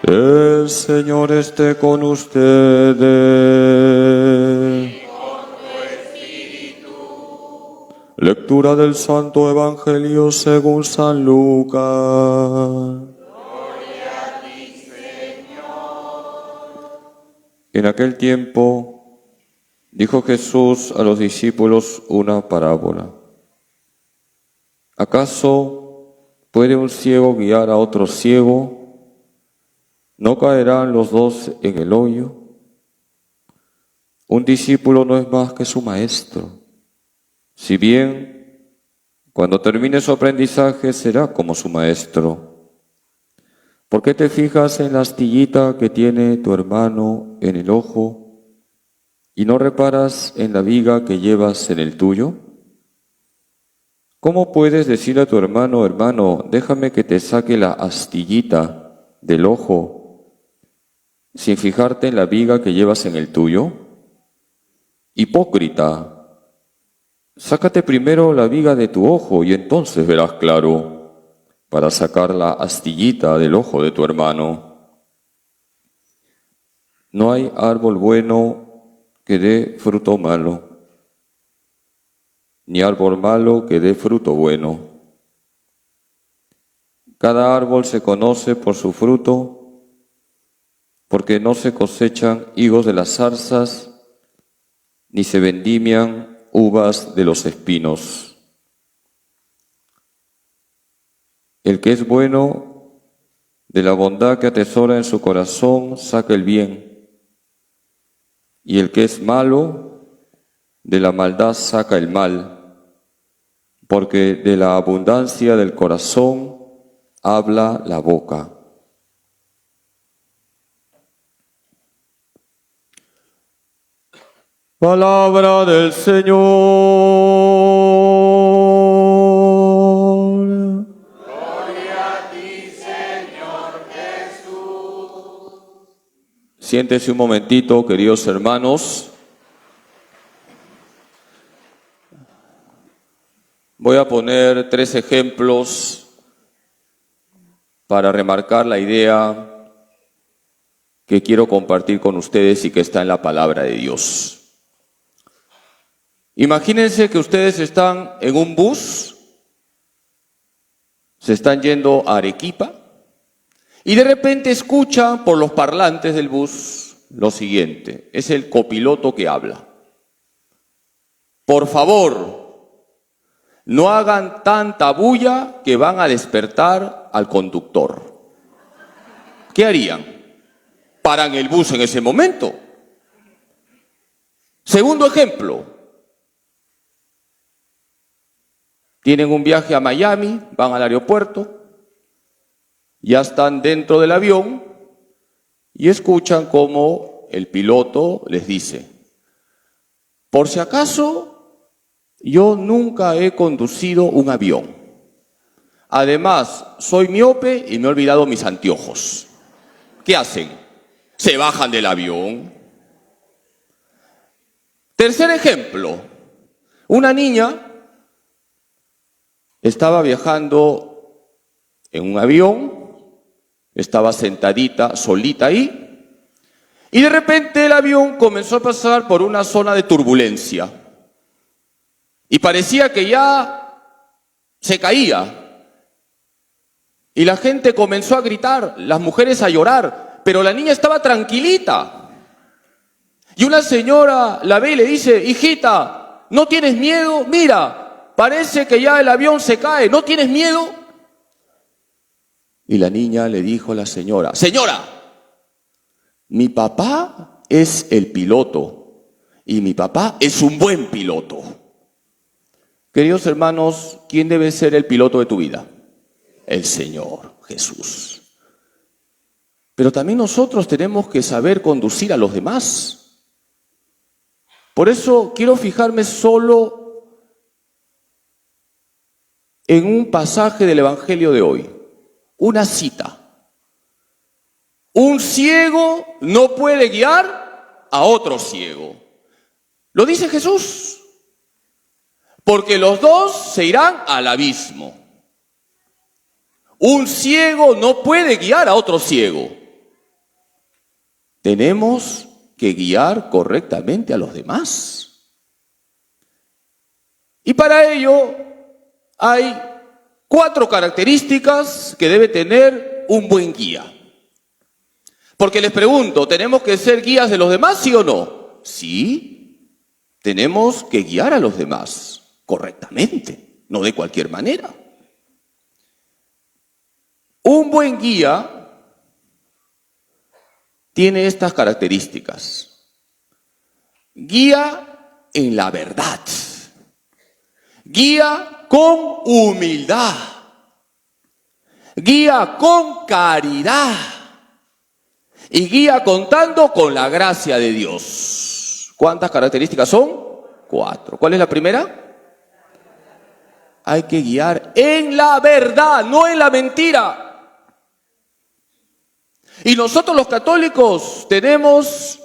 El Señor esté con ustedes. Y con tu espíritu. Lectura del Santo Evangelio según San Lucas. Gloria a ti, Señor. En aquel tiempo dijo Jesús a los discípulos una parábola. ¿Acaso puede un ciego guiar a otro ciego? ¿No caerán los dos en el hoyo? Un discípulo no es más que su maestro. Si bien, cuando termine su aprendizaje, será como su maestro. ¿Por qué te fijas en la astillita que tiene tu hermano en el ojo y no reparas en la viga que llevas en el tuyo? ¿Cómo puedes decir a tu hermano, hermano, déjame que te saque la astillita del ojo, sin fijarte en la viga que llevas en el tuyo? Hipócrita, sácate primero la viga de tu ojo y entonces verás claro para sacar la astillita del ojo de tu hermano. No hay árbol bueno que dé fruto malo, ni árbol malo que dé fruto bueno. Cada árbol se conoce por su fruto, porque no se cosechan higos de las zarzas, ni se vendimian uvas de los espinos. El que es bueno, de la bondad que atesora en su corazón, saca el bien, y el que es malo, de la maldad saca el mal, porque de la abundancia del corazón habla la boca. Palabra del Señor. Gloria a ti, Señor Jesús. Siéntese un momentito, queridos hermanos. Voy a poner 3 ejemplos para remarcar la idea que quiero compartir con ustedes y que está en la palabra de Dios. Imagínense que ustedes están en un bus, se están yendo a Arequipa y de repente escuchan por los parlantes del bus lo siguiente, es el copiloto que habla. Por favor, no hagan tanta bulla que van a despertar al conductor. ¿Qué harían? Paran el bus en ese momento. Segundo ejemplo. Tienen un viaje a Miami, van al aeropuerto, ya están dentro del avión y escuchan cómo el piloto les dice: por si acaso, yo nunca he conducido un avión. Además, soy miope y me he olvidado mis anteojos. ¿Qué hacen? Se bajan del avión. Tercer ejemplo, una niña estaba viajando en un avión, estaba sentadita, solita ahí, y de repente el avión comenzó a pasar por una zona de turbulencia. Y parecía que ya se caía. Y la gente comenzó a gritar, las mujeres a llorar, pero la niña estaba tranquilita. Y una señora la ve y le dice: hijita, ¿no tienes miedo? Mira, parece que ya el avión se cae, ¿no tienes miedo? Y la niña le dijo a la señora: señora, mi papá es el piloto y mi papá es un buen piloto. Queridos hermanos, ¿quién debe ser el piloto de tu vida? El Señor Jesús. Pero también nosotros tenemos que saber conducir a los demás. Por eso quiero fijarme solo en un pasaje del Evangelio de hoy, una cita. Un ciego no puede guiar a otro ciego. Lo dice Jesús, porque los dos se irán al abismo. Un ciego no puede guiar a otro ciego. tenemos que guiar correctamente a los demás. Y para ello hay 4 características que debe tener un buen guía. Porque les pregunto, ¿tenemos que ser guías de los demás, sí o no? Sí, tenemos que guiar a los demás correctamente, no de cualquier manera. Un buen guía tiene estas características. Guía en la verdad. Guía con humildad. Guía con caridad. Y guía contando con la gracia de Dios. ¿Cuántas características son? 4. ¿Cuál es la primera? Hay que guiar en la verdad, no en la mentira. Y nosotros los católicos tenemos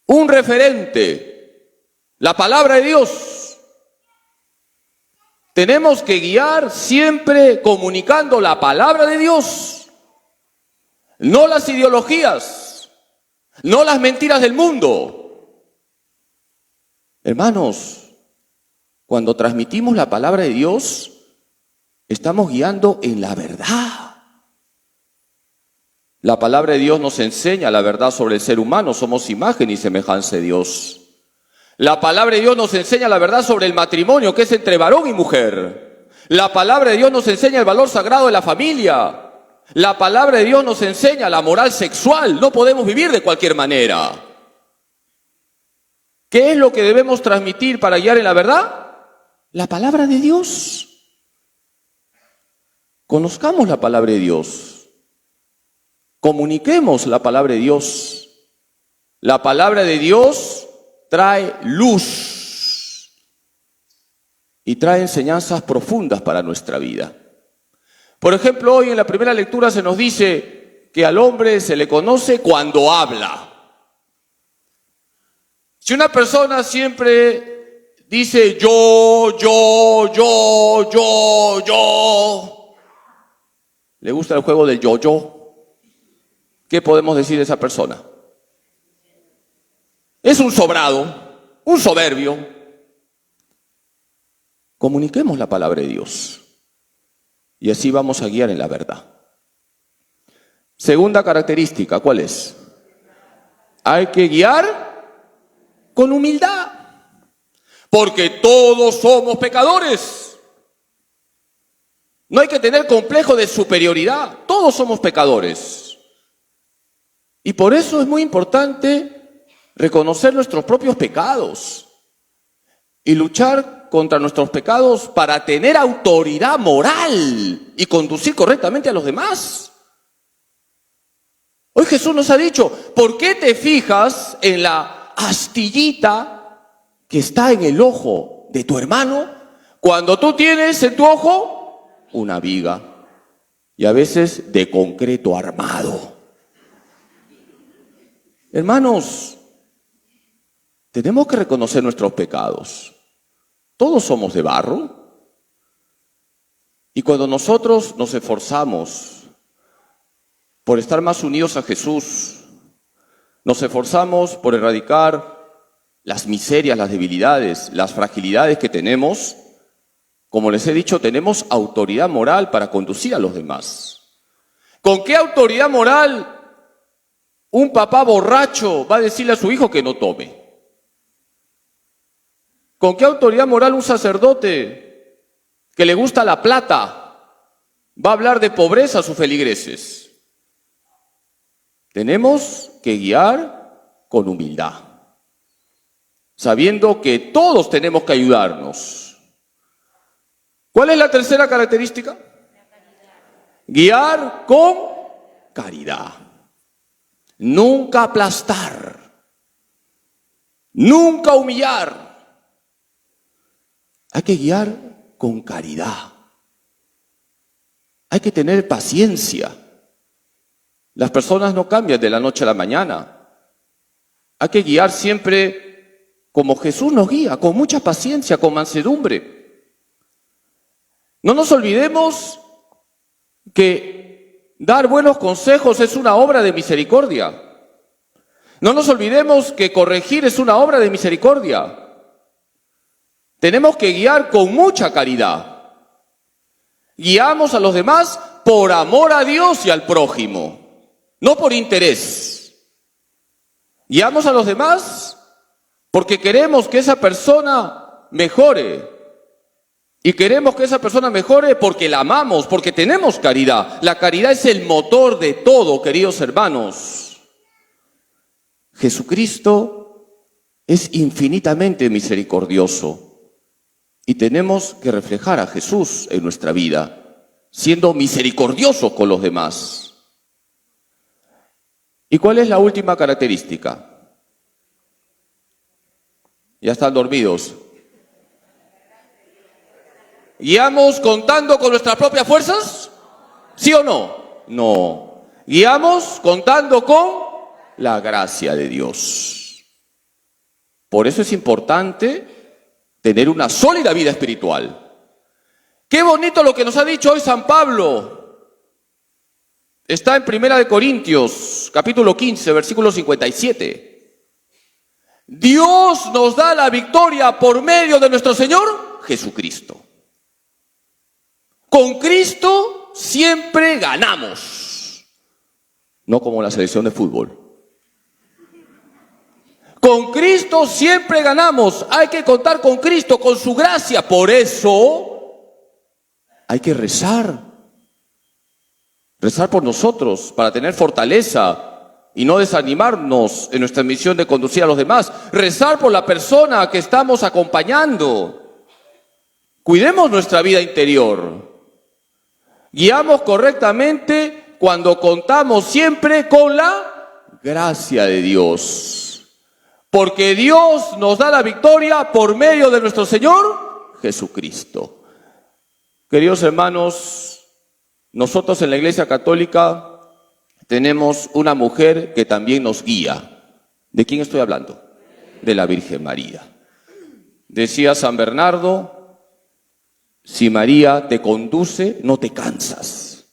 un referente, la palabra de Dios. Tenemos que guiar siempre comunicando la palabra de Dios, no las ideologías, no las mentiras del mundo. Hermanos, cuando transmitimos la palabra de Dios, estamos guiando en la verdad. La palabra de Dios nos enseña la verdad sobre el ser humano, somos imagen y semejanza de Dios. La palabra de Dios nos enseña la verdad sobre el matrimonio, que es entre varón y mujer. La palabra de Dios nos enseña el valor sagrado de la familia. La palabra de Dios nos enseña la moral sexual, no podemos vivir de cualquier manera. ¿Qué es lo que debemos transmitir para guiar en la verdad? La palabra de Dios. Conozcamos la palabra de Dios. Comuniquemos la palabra de Dios. La palabra de Dios trae luz y trae enseñanzas profundas para nuestra vida. Por ejemplo, hoy en la primera lectura se nos dice que al hombre se le conoce cuando habla. Si una persona siempre dice yo, le gusta el juego del yo, ¿qué podemos decir de esa persona? Es un sobrado, un soberbio. Comuniquemos la palabra de Dios y así vamos a guiar en la verdad. Segunda característica, ¿cuál es? Hay que guiar con humildad, porque todos somos pecadores. No hay que tener complejo de superioridad, todos somos pecadores. Y por eso es muy importante reconocer nuestros propios pecados y luchar contra nuestros pecados para tener autoridad moral y conducir correctamente a los demás. Hoy Jesús nos ha dicho, ¿por qué te fijas en la astillita que está en el ojo de tu hermano cuando tú tienes en tu ojo una viga y a veces de concreto armado? Hermanos, tenemos que reconocer nuestros pecados. Todos somos de barro. Y cuando nosotros nos esforzamos por estar más unidos a Jesús, nos esforzamos por erradicar las miserias, las debilidades, las fragilidades que tenemos, como les he dicho, tenemos autoridad moral para conducir a los demás. ¿Con qué autoridad moral un papá borracho va a decirle a su hijo que no tome? ¿Con qué autoridad moral un sacerdote que le gusta la plata va a hablar de pobreza a sus feligreses? Tenemos que guiar con humildad, sabiendo que todos tenemos que ayudarnos. ¿Cuál es la tercera característica? Guiar con caridad. Nunca aplastar, nunca humillar. Hay que guiar con caridad. Hay que tener paciencia. Las personas no cambian de la noche a la mañana. Hay que guiar siempre como Jesús nos guía, con mucha paciencia, con mansedumbre. No nos olvidemos que dar buenos consejos es una obra de misericordia. No nos olvidemos que corregir es una obra de misericordia. Tenemos que guiar con mucha caridad. Guiamos a los demás por amor a Dios y al prójimo, no por interés. Guiamos a los demás porque queremos que esa persona mejore. Y queremos que esa persona mejore porque la amamos, porque tenemos caridad. La caridad es el motor de todo, queridos hermanos. Jesucristo es infinitamente misericordioso. Y tenemos que reflejar a Jesús en nuestra vida, siendo misericordiosos con los demás. ¿Y cuál es la última característica? Ya están dormidos. ¿Guiamos contando con nuestras propias fuerzas? ¿Sí o no? No. Guiamos contando con la gracia de Dios. Por eso es importante tener una sólida vida espiritual. Qué bonito lo que nos ha dicho hoy San Pablo. Está en 1 Corintios, capítulo 15, versículo 57. Dios nos da la victoria por medio de nuestro Señor Jesucristo. Con Cristo siempre ganamos. No como la selección de fútbol. Con Cristo siempre ganamos. Hay que contar con Cristo, con su gracia. Por eso hay que rezar. Rezar por nosotros para tener fortaleza y no desanimarnos en nuestra misión de conducir a los demás. Rezar por la persona que estamos acompañando. Cuidemos nuestra vida interior. Guiamos correctamente cuando contamos siempre con la gracia de Dios. Porque Dios nos da la victoria por medio de nuestro Señor Jesucristo. Queridos hermanos, nosotros en la Iglesia Católica tenemos una mujer que también nos guía. ¿De quién estoy hablando? De la Virgen María. Decía San Bernardo, si María te conduce, no te cansas.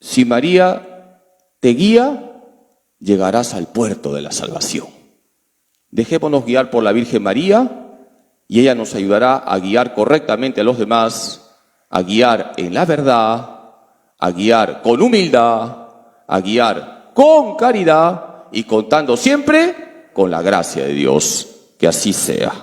Si María te guía, llegarás al puerto de la salvación. Dejémonos guiar por la Virgen María y ella nos ayudará a guiar correctamente a los demás, a guiar en la verdad, a guiar con humildad, a guiar con caridad y contando siempre con la gracia de Dios. Que así sea.